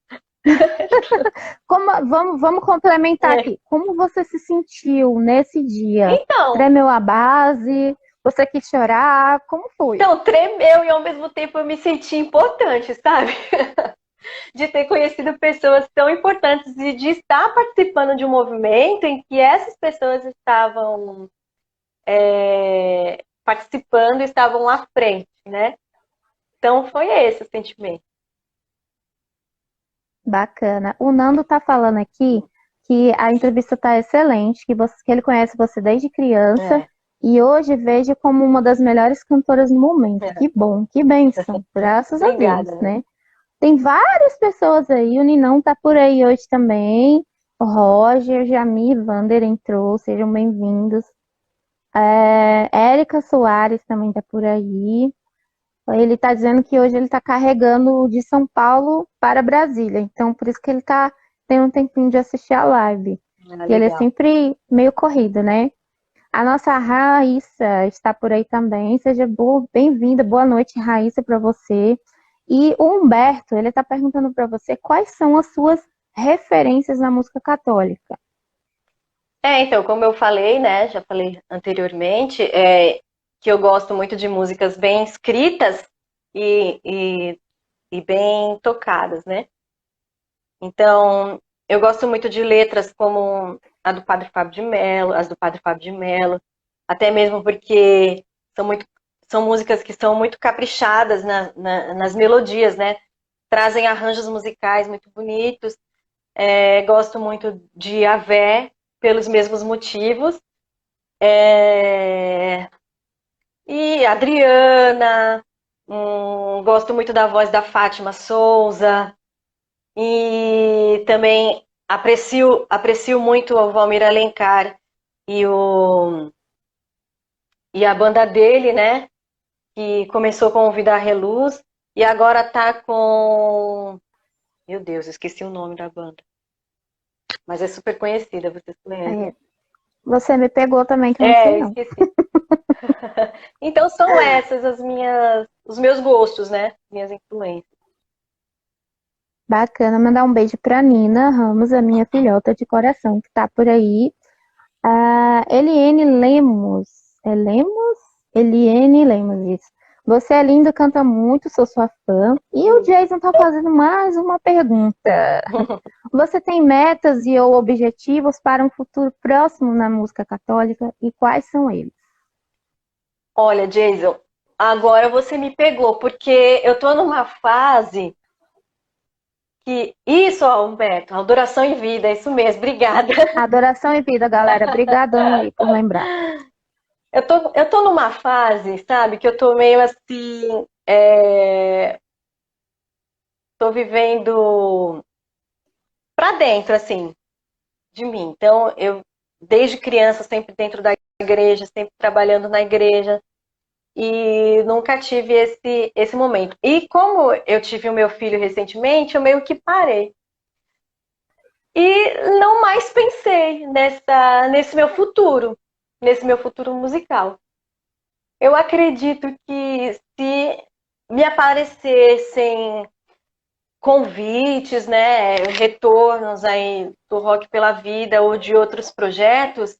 Vamos complementar aqui. Como você se sentiu nesse dia? Então, Tremeu a base? Você quis chorar? Como foi? então, tremeu e ao mesmo tempo eu me senti importante, sabe? De ter conhecido pessoas tão importantes e de estar participando de um movimento em que essas pessoas estavam participando, estavam à frente, né? Então foi esse o sentimento. Bacana. O Nando tá falando aqui que a entrevista tá excelente, que ele conhece você desde criança e hoje vejo como uma das melhores cantoras no momento. Que bom, que bênção. Graças Obrigada, a Deus, né? Tem várias pessoas aí, o Ninão tá por aí hoje também. O Roger, Jamir, Vander entrou, sejam bem-vindos. Érica Soares também tá por aí. Ele tá dizendo que hoje ele tá carregando de São Paulo para Brasília. Então, por isso que ele tá tendo um tempinho de assistir a live. E ele é sempre meio corrido, né? A nossa Raíssa está por aí também. Seja bem-vinda. Boa noite, Raíssa, para você. E o Humberto, ele está perguntando para você quais são as suas referências na música católica. Então, como eu falei, né, já falei anteriormente, que eu gosto muito de músicas bem escritas e bem tocadas, né? Então, eu gosto muito de letras como a do Padre Fábio de Mello, as do Padre Fábio de Mello, até mesmo porque são músicas que são muito caprichadas nas melodias, né? Trazem arranjos musicais muito bonitos. Gosto muito de Avé, pelos mesmos motivos. E Adriana, gosto muito da voz da Fátima Souza. E também aprecio muito o Valmir Alencar e a banda dele, né? Que começou com o Vida Reluz e agora tá com... Meu Deus, esqueci o nome da banda. Mas é super conhecida, vocês conhecem. Você me pegou também, que eu não sei não. Esqueci. Então são essas os meus gostos, né? Minhas influências. Bacana, mandar um beijo pra Nina Ramos, a minha filhota de coração, que tá por aí. A Eliane Lemos. É Lemos? Eliane Lemos, isso. Você é linda, canta muito, sou sua fã. E o Jason tá fazendo mais uma pergunta. Você tem metas e ou objetivos para um futuro próximo na música católica? E quais são eles? Olha, Jason, agora você me pegou, porque eu tô numa fase que. Isso, ó, Humberto, adoração em vida, é isso mesmo, obrigada. Adoração e vida, galera. Brigadão aí por lembrar. Eu tô numa fase, sabe, que eu tô meio assim. Tô vivendo pra dentro, assim, de mim. Então, eu, desde criança, sempre dentro da igreja, sempre trabalhando na igreja. E nunca tive esse momento. E como eu tive o meu filho recentemente, eu meio que parei. E não mais pensei nesse meu futuro musical. Eu acredito que se me aparecessem convites, né, retornos aí do Rock pela Vida ou de outros projetos,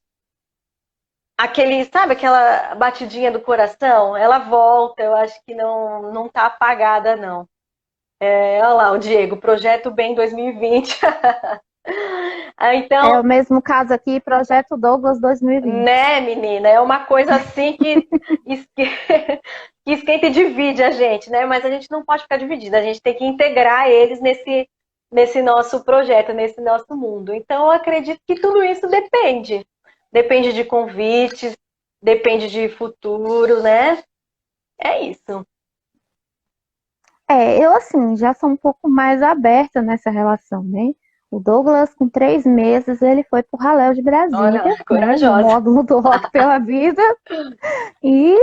sabe, aquela batidinha do coração, ela volta, eu acho que não tá apagada, não. Olha lá, o Diego, Projeto Bem 2020. É o Então, mesmo caso aqui, Projeto Douglas 2020. né, menina, é uma coisa assim que, que esquenta e divide a gente, né? Mas a gente não pode ficar dividida, a gente tem que integrar eles nesse nosso projeto, nesse nosso mundo. Então, eu acredito que tudo isso depende. Depende de convites, depende de futuro, né? É isso. Eu assim, já sou um pouco mais aberta nessa relação, né? O Douglas, com 3 meses, ele foi pro Raléu de Olha, Brasília, né? No corajosa. módulo do Rock pela Vida. E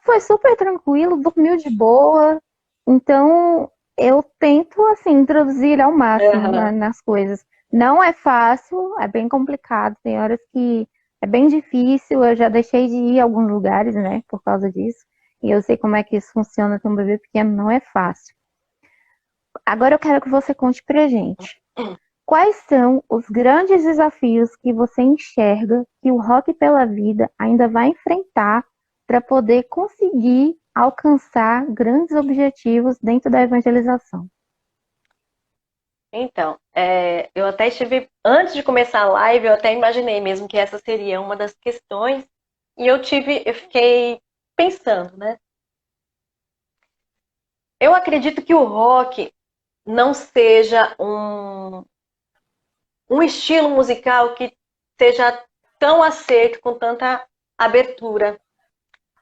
foi super tranquilo, dormiu de boa. Então, eu tento, assim, introduzir ele ao máximo Uhum. nas coisas. Não é fácil, é bem complicado. Tem horas que é bem difícil. Eu já deixei de ir a alguns lugares, né, por causa disso. E eu sei como é que isso funciona com um bebê pequeno, não é fácil. Agora eu quero que você conte pra gente. Quais são os grandes desafios que você enxerga que o Rock pela Vida ainda vai enfrentar para poder conseguir alcançar grandes objetivos dentro da evangelização? Então, eu até estive, antes de começar a live, eu até imaginei mesmo que essa seria uma das questões, e eu fiquei pensando, né? Eu acredito que o rock não seja um estilo musical que seja tão aceito, com tanta abertura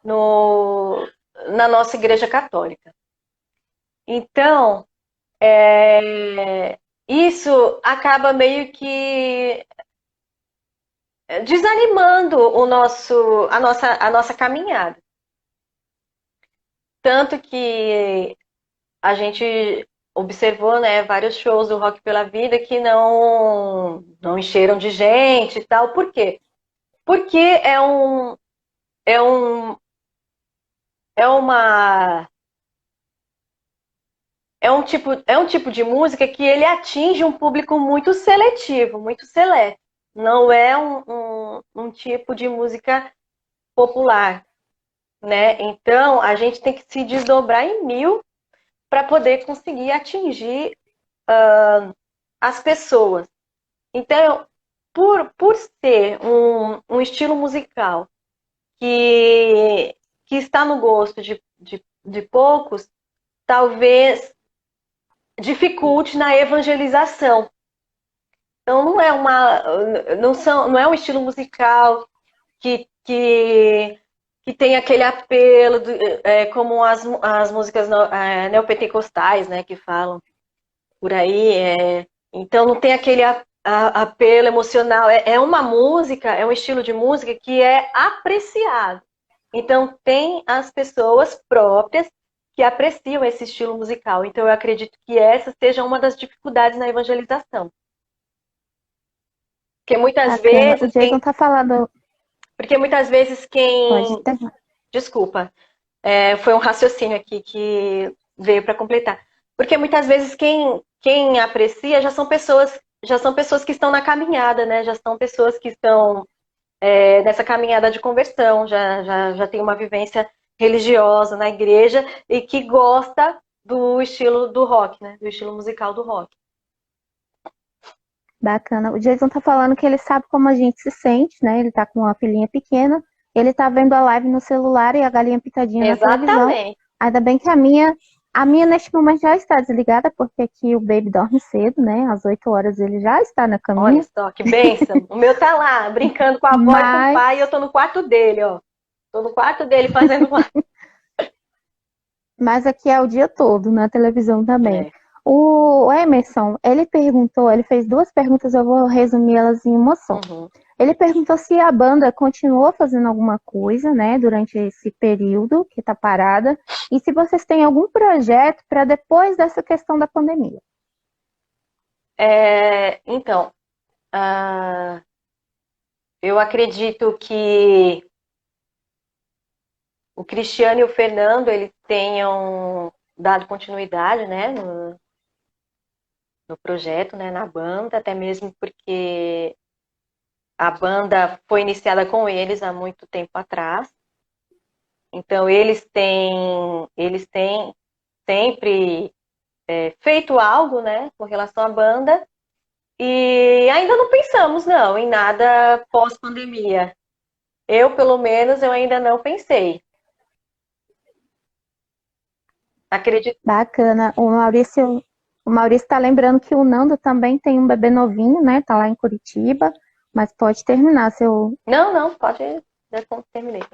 na nossa igreja católica. Então, isso acaba meio que desanimando a nossa caminhada. Tanto que a gente observou, né, vários shows do Rock pela Vida que não encheram de gente e tal. Por quê? Porque é um, é uma, é um tipo de música que ele atinge um público muito seletivo, muito seleto. Não é um tipo de música popular, né? Então, a gente tem que se desdobrar em mil para poder conseguir atingir as pessoas. Então, por ser um estilo musical que está no gosto de poucos, talvez dificulte na evangelização. Então, não é um estilo musical que tem aquele apelo, como as músicas neopentecostais, né, que falam por aí. Então, não tem aquele apelo emocional. É uma música, é um estilo de música que é apreciado. Então, tem as pessoas próprias que apreciam esse estilo musical. Então, eu acredito que essa seja uma das dificuldades na evangelização. Porque muitas Bacana. O vezes Jason tá falando. Pode terminar. Desculpa, foi um raciocínio aqui que veio para completar. Porque muitas vezes quem aprecia já são pessoas que estão na caminhada, né? Já são pessoas que estão nessa caminhada de conversão, já tem uma vivência religiosa na igreja e que gosta do estilo do rock, né? Do estilo musical do rock. Bacana. O Jason tá falando que ele sabe como a gente se sente, né? Ele tá com uma filhinha pequena, ele tá vendo a live no celular e a galinha pitadinha na televisão. Exatamente. Ainda bem que a minha neste momento já está desligada, porque aqui o baby dorme cedo, né? Às 8 horas ele já está na Olha caminha. só, que bênção. O meu tá lá, brincando com a avó e com o pai, e eu tô no quarto dele, ó. Tô no quarto dele fazendo uma... Mas aqui é o dia todo, na televisão também. O Emerson, ele fez 2 perguntas, eu vou resumir elas em uma só. Uhum. Ele perguntou se a banda continuou fazendo alguma coisa, né, durante esse período que tá parada, e se vocês têm algum projeto para depois dessa questão da pandemia. Então, eu acredito que o Cristiano e o Fernando, eles tenham dado continuidade, né, no projeto, né, na banda, até mesmo porque a banda foi iniciada com eles há muito tempo atrás. Então, eles têm sempre feito algo, né, com relação à banda. E ainda não pensamos, não, em nada pós-pandemia. Eu, pelo menos, eu ainda não pensei. Acredito. Bacana. O Maurício tá lembrando que o Nando também tem um bebê novinho, né? Tá lá em Curitiba, mas pode terminar seu. Não, pode. Já terminei.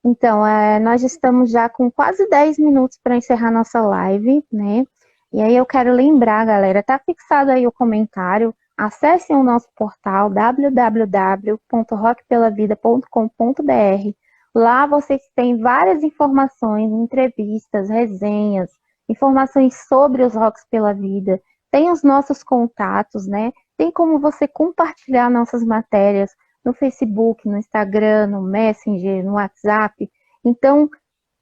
Então, nós estamos já com quase 10 minutos para encerrar nossa live, né? E aí eu quero lembrar, galera, tá fixado aí o comentário. Acessem o nosso portal www.rockpelavida.com.br. Lá vocês têm várias informações, entrevistas, resenhas, informações sobre os Rocks pela Vida. Tem os nossos contatos, né? Tem como você compartilhar nossas matérias no Facebook, no Instagram, no Messenger, no WhatsApp. Então,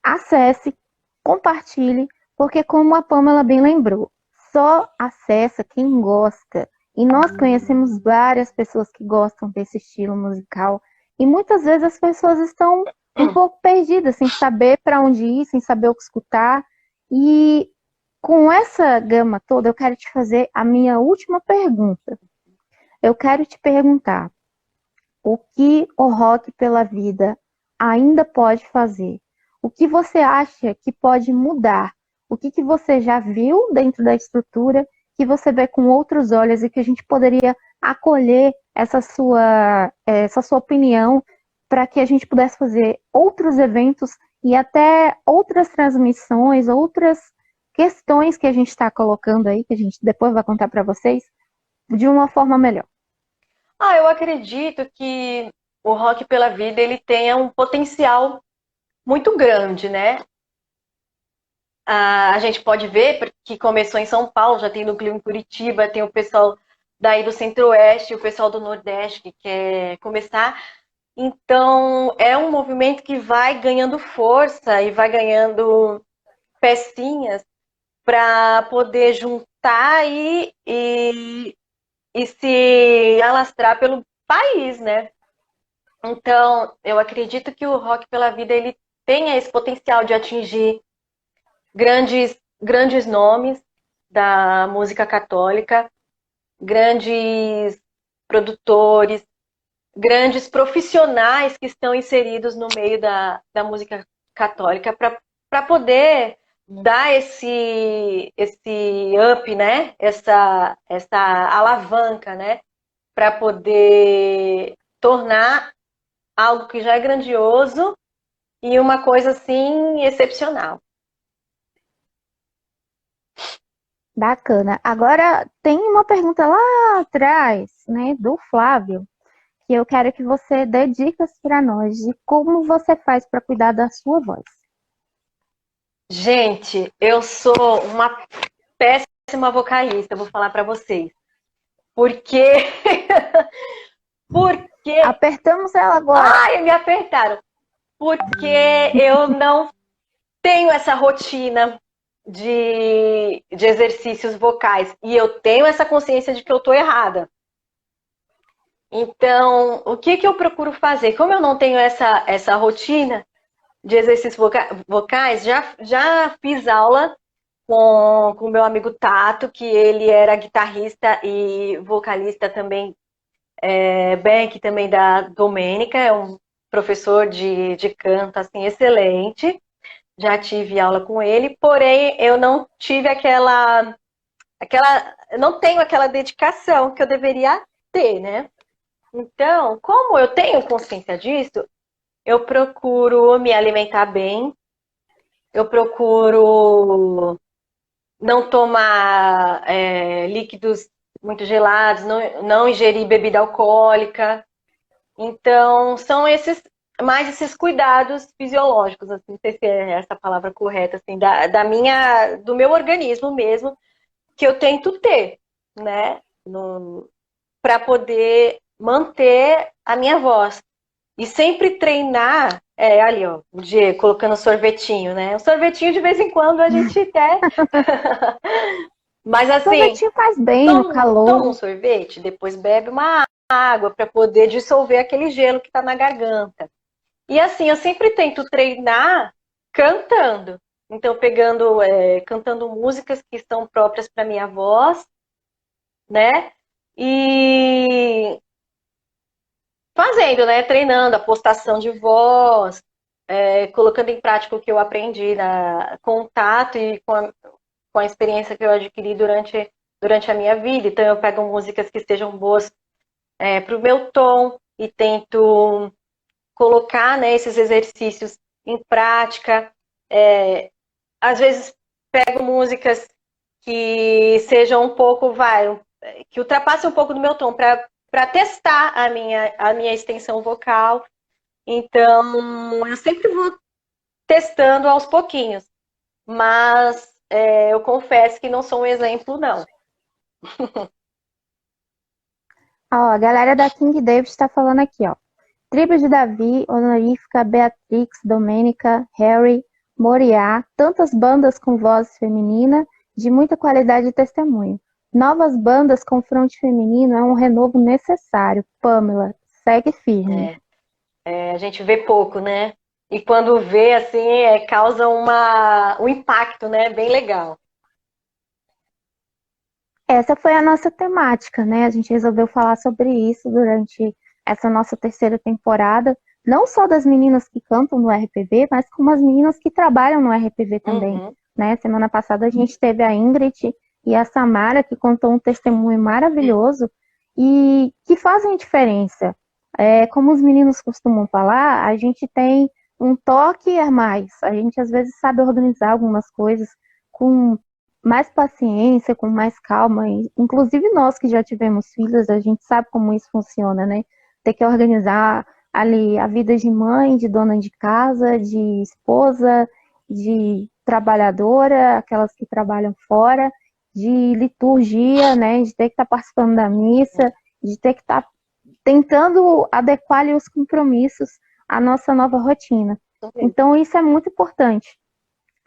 acesse, compartilhe, porque como a Pamela bem lembrou, só acessa quem gosta. E nós conhecemos várias pessoas que gostam desse estilo musical. E muitas vezes as pessoas estão um pouco perdidas, sem saber para onde ir, sem saber o que escutar. E com essa gama toda, eu quero te fazer a minha última pergunta. Eu quero te perguntar: o que o Rock pela Vida ainda pode fazer? O que você acha que pode mudar? O que você já viu dentro da estrutura que você vê com outros olhos e que a gente poderia acolher essa sua opinião para que a gente pudesse fazer outros eventos e até outras transmissões, outras questões que a gente está colocando aí, que a gente depois vai contar para vocês, de uma forma melhor. Eu acredito que o Rock pela Vida ele tenha um potencial muito grande, né? A gente pode ver que começou em São Paulo, já tem núcleo em Curitiba, tem o pessoal daí do Centro-Oeste, o pessoal do Nordeste que quer começar. Então, é um movimento que vai ganhando força e vai ganhando pecinhas para poder juntar e se alastrar pelo país, né? Então, eu acredito que o Rock pela Vida ele tenha esse potencial de atingir grandes nomes da música católica, grandes produtores, grandes profissionais que estão inseridos no meio da música católica para poder dar esse up, né? Essa alavanca, né? Para poder tornar algo que já é grandioso e uma coisa assim excepcional. Bacana. Agora tem uma pergunta lá atrás, né, do Flávio, que eu quero que você dê dicas para nós de como você faz para cuidar da sua voz. Gente, eu sou uma péssima vocalista, vou falar para vocês. Porque Apertamos ela agora. Ai, me apertaram. Porque eu não tenho essa rotina de exercícios vocais e eu tenho essa consciência de que eu estou errada. Então, o que eu procuro fazer? Como eu não tenho essa rotina de exercícios vocais, já fiz aula com o meu amigo Tato, que ele era guitarrista e vocalista também, back também da Domênica, é um professor de canto assim, excelente. Já tive aula com ele, porém eu não tive não tenho aquela dedicação que eu deveria ter, né? Então, como eu tenho consciência disso, eu procuro me alimentar bem, eu procuro não tomar líquidos muito gelados, não ingerir bebida alcoólica. Então, são esses cuidados fisiológicos, assim, não sei se é essa a palavra correta, assim, do meu organismo mesmo, que eu tento ter, né, para poder manter a minha voz. E sempre treinar, ali, ó, o Diego colocando sorvetinho, né? O sorvetinho de vez em quando a gente quer. Mas assim, Sorvetinho faz bem no toma calor. um sorvete, depois bebe uma água para poder dissolver aquele gelo que está na garganta. E assim, eu sempre tento treinar cantando. Então, cantando músicas que são próprias para minha voz, né? E fazendo, né? Treinando a postação de voz, colocando em prática o que eu aprendi na contato e com a experiência que eu adquiri durante a minha vida. Então, eu pego músicas que sejam boas para o meu tom e tento colocar, né, esses exercícios em prática. Às vezes, pego músicas que sejam um pouco, que ultrapassem um pouco do meu tom, para testar a minha extensão vocal. Então, eu sempre vou testando aos pouquinhos. Mas eu confesso que não sou um exemplo, não. Ó, a galera da King David está falando aqui, ó. Tribo de Davi, Honorífica, Beatrix, Domênica, Harry, Moriá, tantas bandas com voz feminina, de muita qualidade e testemunho. Novas bandas com fronte feminino é um renovo necessário. Pamela, segue firme. A gente vê pouco, né? E quando vê, assim, causa um impacto, né? Bem legal. Essa foi a nossa temática, né? A gente resolveu falar sobre isso durante essa nossa terceira temporada, não só das meninas que cantam no RPV, mas como as meninas que trabalham no RPV também, né? Semana passada a gente teve a Ingrid e a Samara, que contou um testemunho maravilhoso e que fazem diferença. Como os meninos costumam falar, a gente tem um toque a mais, a gente às vezes sabe organizar algumas coisas com mais paciência, com mais calma. Inclusive nós que já tivemos filhos, a gente sabe como isso funciona, né? Ter que organizar ali a vida de mãe, de dona de casa, de esposa, de trabalhadora, aquelas que trabalham fora, de liturgia, né? De ter que estar participando da missa, de ter que estar tentando adequar ali os compromissos à nossa nova rotina. Então isso é muito importante.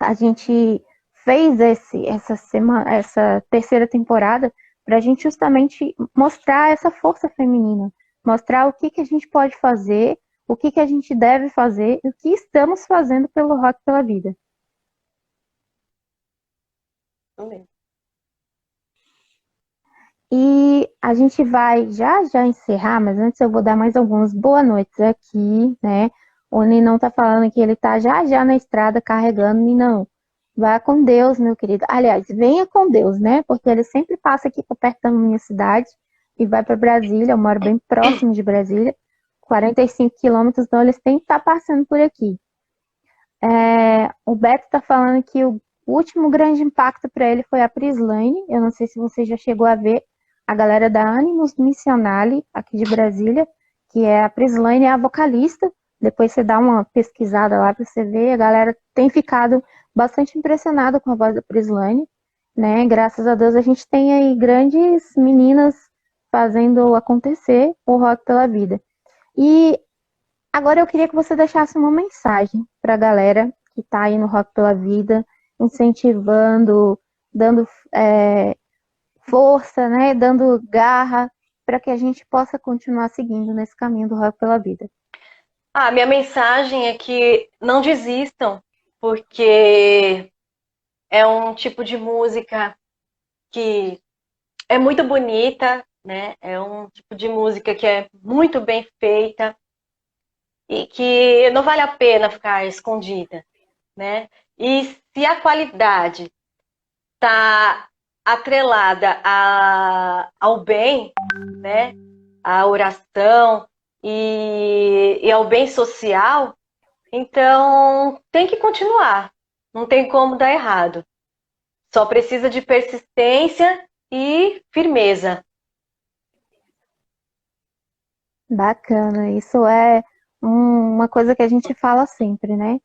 A gente fez essa terceira temporada para a gente justamente mostrar essa força feminina, mostrar o que a gente pode fazer, o que a gente deve fazer e o que estamos fazendo pelo Rock pela Vida. E a gente vai já encerrar, mas antes eu vou dar mais algumas boas noites aqui, né? O Ninão tá falando que ele tá já na estrada carregando. Ninão, vá com Deus, meu querido. Aliás, venha com Deus, né? Porque ele sempre passa aqui por perto da minha cidade e vai para Brasília. Eu moro bem próximo de Brasília, 45 quilômetros, então eles têm que estar passando por aqui. O Beto tá falando que o último grande impacto para ele foi a Prislane. Eu não sei se você já chegou a ver a galera da Animus Missionale, aqui de Brasília, que é a Prislane, é a vocalista. Depois você dá uma pesquisada lá para você ver. A galera tem ficado bastante impressionada com a voz da Prislane, né? Graças a Deus a gente tem aí grandes meninas fazendo acontecer o Rock pela Vida. E agora eu queria que você deixasse uma mensagem para a galera que está aí no Rock pela Vida, incentivando, dando força, né, dando garra para que a gente possa continuar seguindo nesse caminho do Rock pela Vida. Minha mensagem é que não desistam, porque é um tipo de música que é muito bonita, né? É um tipo de música que é muito bem feita e que não vale a pena ficar escondida, né? E se a qualidade está atrelada ao bem, né? À oração e ao bem social, então tem que continuar. Não tem como dar errado. Só precisa de persistência e firmeza. Bacana, isso é uma coisa que a gente fala sempre, né?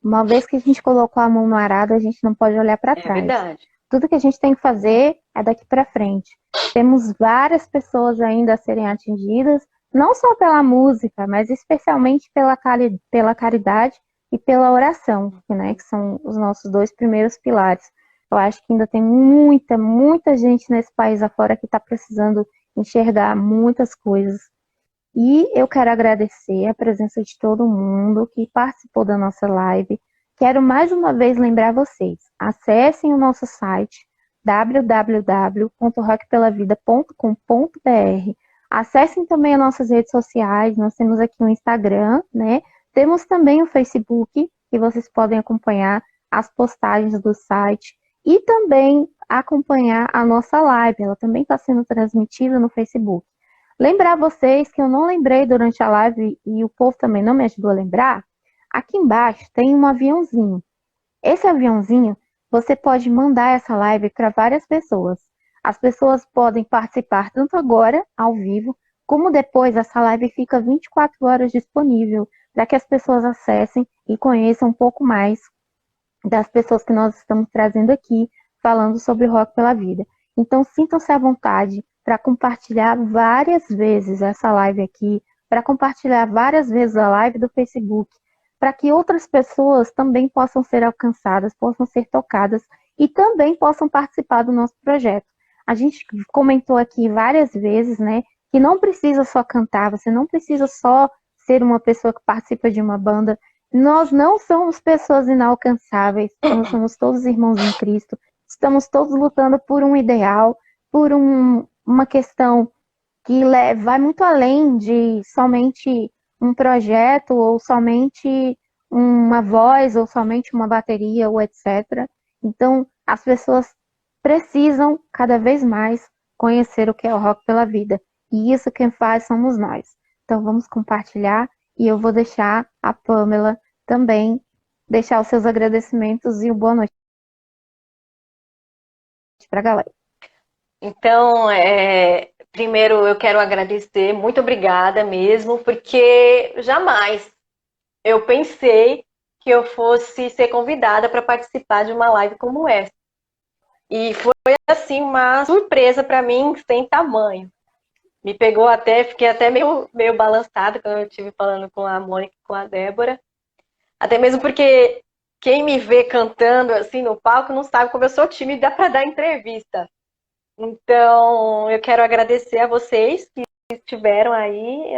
Uma vez que a gente colocou a mão no arado, a gente não pode olhar para É trás. verdade. Tudo que a gente tem que fazer é daqui para frente. Temos várias pessoas ainda a serem atingidas, não só pela música, mas especialmente pela caridade e pela oração, né? Que são os nossos dois primeiros pilares. Eu acho que ainda tem muita gente nesse país afora que está precisando enxergar muitas coisas. E eu quero agradecer a presença de todo mundo que participou da nossa live. Quero mais uma vez lembrar vocês, acessem o nosso site www.rockpelavida.com.br. Acessem também as nossas redes sociais, nós temos aqui o Instagram, né? Temos também o Facebook, que vocês podem acompanhar as postagens do site e também acompanhar a nossa live. Ela também está sendo transmitida no Facebook. Lembrar vocês que eu não lembrei durante a live e o povo também não me ajudou a lembrar. Aqui embaixo tem um aviãozinho. Esse aviãozinho, você pode mandar essa live para várias pessoas. As pessoas podem participar tanto agora, ao vivo, como depois essa live fica 24 horas disponível para que as pessoas acessem e conheçam um pouco mais das pessoas que nós estamos trazendo aqui, falando sobre Rock pela Vida. Então, sintam-se à vontade para compartilhar várias vezes essa live aqui, para compartilhar várias vezes a live do Facebook, para que outras pessoas também possam ser alcançadas, possam ser tocadas e também possam participar do nosso projeto. A gente comentou aqui várias vezes, né, que não precisa só cantar, você não precisa só ser uma pessoa que participa de uma banda. Nós não somos pessoas inalcançáveis, nós somos todos irmãos em Cristo, estamos todos lutando por um ideal, por uma questão que vai muito além de somente um projeto, ou somente uma voz, ou somente uma bateria, ou etc. Então, as pessoas precisam cada vez mais conhecer o que é o Rock pela Vida. E isso quem faz somos nós. Então, vamos compartilhar e eu vou deixar a Pamela também deixar os seus agradecimentos e o boa noite para a galera. Então, primeiro eu quero agradecer, muito obrigada mesmo, porque jamais eu pensei que eu fosse ser convidada para participar de uma live como essa. E foi, assim, uma surpresa para mim sem tamanho. Me pegou fiquei até meio balançada quando eu estive falando com a Mônica e com a Débora. Até mesmo porque quem me vê cantando assim no palco não sabe como eu sou tímida para dar entrevista. Então, eu quero agradecer a vocês que estiveram aí